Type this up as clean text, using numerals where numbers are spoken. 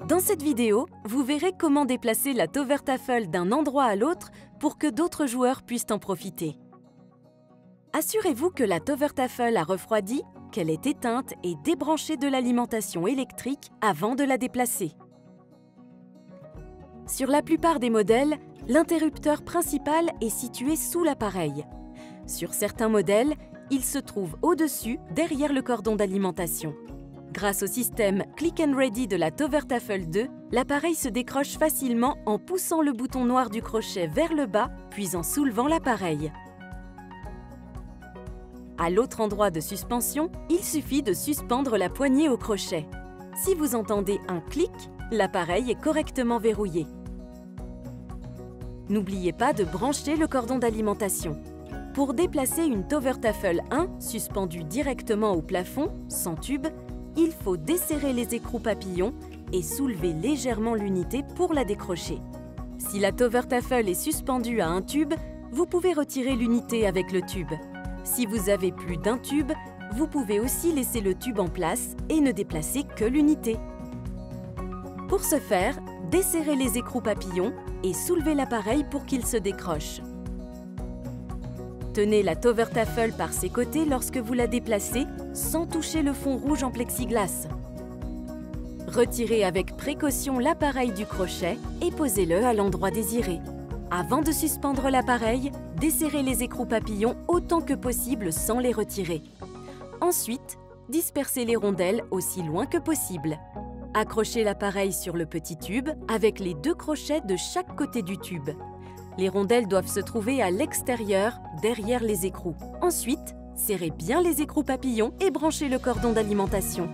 Dans cette vidéo, vous verrez comment déplacer la Tovertafel d'un endroit à l'autre pour que d'autres joueurs puissent en profiter. Assurez-vous que la Tovertafel a refroidi, qu'elle est éteinte et débranchée de l'alimentation électrique avant de la déplacer. Sur la plupart des modèles, l'interrupteur principal est situé sous l'appareil. Sur certains modèles, il se trouve au-dessus, derrière le cordon d'alimentation. Grâce au système Click and Ready de la Tovertafel 2, l'appareil se décroche facilement en poussant le bouton noir du crochet vers le bas, puis en soulevant l'appareil. À l'autre endroit de suspension, il suffit de suspendre la poignée au crochet. Si vous entendez un clic, l'appareil est correctement verrouillé. N'oubliez pas de brancher le cordon d'alimentation. Pour déplacer une Tovertafel 1 suspendue directement au plafond, sans tube, il faut desserrer les écrous papillons et soulever légèrement l'unité pour la décrocher. Si la Tovertafel est suspendue à un tube, vous pouvez retirer l'unité avec le tube. Si vous avez plus d'un tube, vous pouvez aussi laisser le tube en place et ne déplacer que l'unité. Pour ce faire, desserrez les écrous papillons et soulevez l'appareil pour qu'il se décroche. Tenez la Tovertafel par ses côtés lorsque vous la déplacez, sans toucher le fond rouge en plexiglas. Retirez avec précaution l'appareil du crochet et posez-le à l'endroit désiré. Avant de suspendre l'appareil, desserrez les écrous papillons autant que possible sans les retirer. Ensuite, dispersez les rondelles aussi loin que possible. Accrochez l'appareil sur le petit tube avec les 2 crochets de chaque côté du tube. Les rondelles doivent se trouver à l'extérieur, derrière les écrous. Ensuite, serrez bien les écrous papillons et branchez le cordon d'alimentation.